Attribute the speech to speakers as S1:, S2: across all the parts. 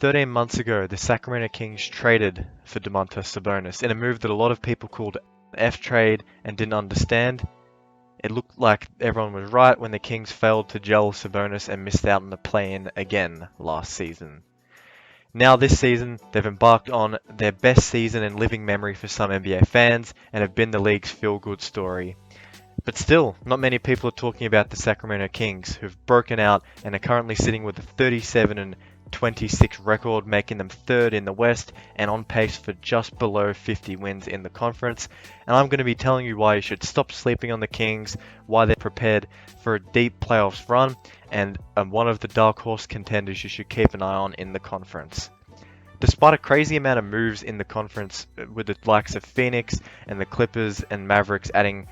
S1: 13 months ago, the Sacramento Kings traded for Domantas Sabonis in a move that a lot of people called F trade and didn't understand. It looked like everyone was right when the Kings failed to gel Sabonis and missed out on the play-in again last season. Now this season, they've embarked on their best season in living memory for some NBA fans and have been the league's feel-good story. But still, not many people are talking about the Sacramento Kings, who've broken out and are currently sitting with a 37-26 record, making them third in the West and on pace for just below 50 wins in the conference. And I'm going to be telling you why you should stop sleeping on the Kings, why they're prepared for a deep playoffs run, and one of the dark horse contenders you should keep an eye on in the conference. Despite a crazy amount of moves in the conference, with the likes of Phoenix and the Clippers and Mavericks adding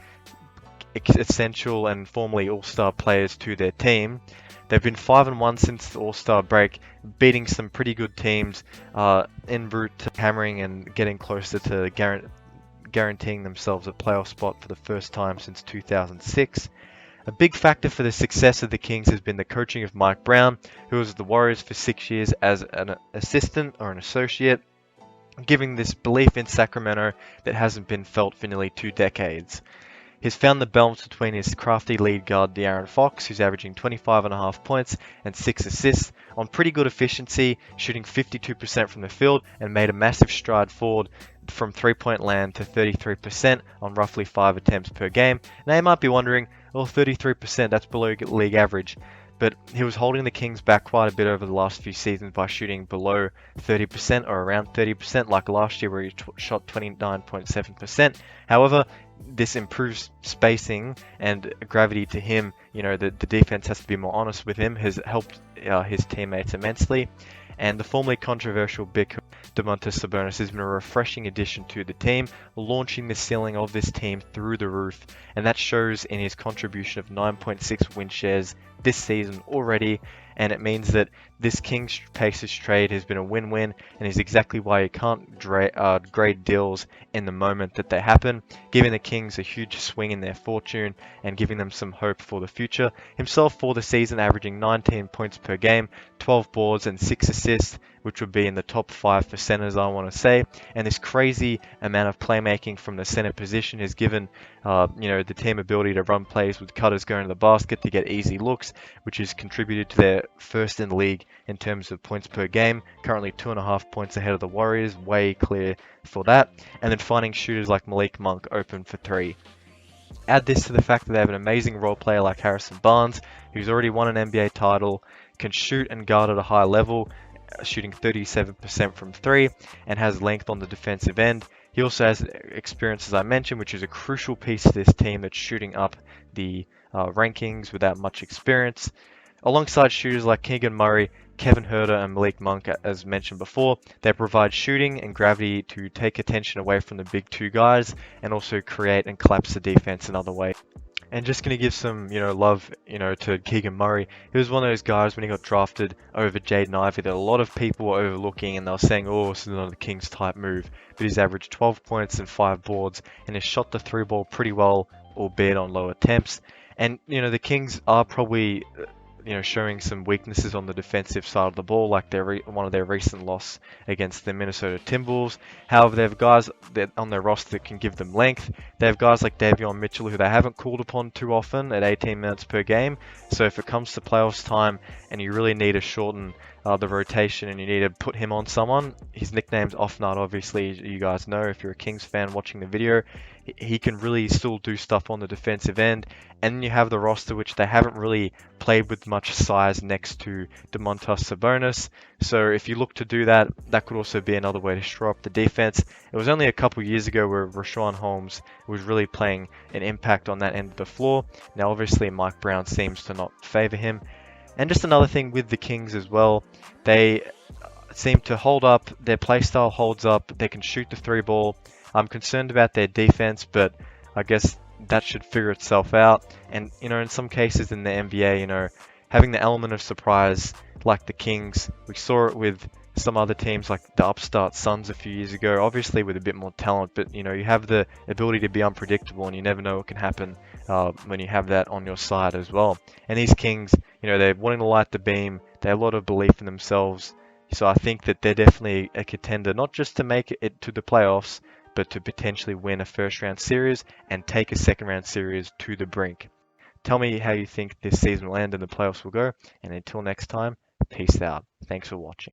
S1: essential and formerly all-star players to their team, they've been 5-1 since the all-star break, beating some pretty good teams en route to hammering and getting closer to guaranteeing themselves a playoff spot for the first time since 2006. A big factor for the success of the Kings has been the coaching of Mike Brown, who was at the Warriors for 6 years as an assistant or an associate, giving this belief in Sacramento that hasn't been felt for nearly 2 decades. He's found the balance between his crafty lead guard De'Aaron Fox, who's averaging 25.5 points and 6 assists, on pretty good efficiency, shooting 52% from the field, and made a massive stride forward from 3-point land to 33% on roughly 5 attempts per game. Now you might be wondering, well, 33%, that's below league average. But he was holding the Kings back quite a bit over the last few seasons by shooting below 30% or around 30%, like last year where he shot 29.7%. However, this improves spacing and gravity to him. You know, the defense has to be more honest with him, has helped his teammates immensely. And the formerly controversial big Domantas Sabonis has been a refreshing addition to the team, launching the ceiling of this team through the roof, and that shows in his contribution of 9.6 win shares this season already, and it means that this Kings Pacers trade has been a win-win and is exactly why you can't grade deals in the moment that they happen, giving the Kings a huge swing in their fortune and giving them some hope for the future. Himself for the season averaging 19 points per game, 12 boards and 6 assists, which would be in the top 5 for centers, I want to say. And this crazy amount of playmaking from the center position has given the team ability to run plays with cutters going to the basket to get easy looks, which has contributed to their first in the league in terms of points per game, currently 2.5 points ahead of the Warriors, way clear for that. And then finding shooters like Malik Monk open for 3. Add this to the fact that they have an amazing role player like Harrison Barnes, who's already won an NBA title, can shoot and guard at a high level, shooting 37% from 3, and has length on the defensive end. He also has experience, as I mentioned, which is a crucial piece to this team that's shooting up the rankings without much experience. Alongside shooters like Keegan Murray, Kevin Huerter, and Malik Monk, as mentioned before, they provide shooting and gravity to take attention away from the big 2 guys and also create and collapse the defense in other ways. And just going to give some, love, to Keegan Murray. He was one of those guys when he got drafted over Jaden Ivey that a lot of people were overlooking, and they were saying, oh, this is not a Kings type move. But he's averaged 12 points and 5 boards and has shot the 3 ball pretty well, albeit on low attempts. And, the Kings are probably showing some weaknesses on the defensive side of the ball, like one of their recent loss against the Minnesota Timberwolves. However, they have guys that on their roster that can give them length. They have guys like Davion Mitchell, who they haven't called upon too often at 18 minutes per game. So if it comes to playoffs time and you really need to shorten the rotation and you need to put him on someone, his nickname's Off Night, obviously, you guys know if you're a Kings fan watching the video. He can really still do stuff on the defensive end. And then you have the roster, which they haven't really played with much size next to Domantas Sabonis. So if you look to do that, that could also be another way to shore up the defense. It was only a couple years ago where Rashawn Holmes was really playing an impact on that end of the floor. Now, obviously, Mike Brown seems to not favor him. And just another thing with the Kings as well, they seem to hold up, their play style holds up, they can shoot the 3 ball. I'm concerned about their defense, but I guess that should figure itself out. And, in some cases in the NBA, having the element of surprise like the Kings, we saw it with some other teams like the upstart Suns a few years ago, obviously with a bit more talent, but, you have the ability to be unpredictable and you never know what can happen when you have that on your side as well. And these Kings, they're wanting to light the beam, they have a lot of belief in themselves, So I think that they're definitely a contender, not just to make it to the playoffs, but to potentially win a first round series and take a second round series to the brink. Tell me how you think this season will end and the playoffs will go. And until next time, peace out. Thanks for watching.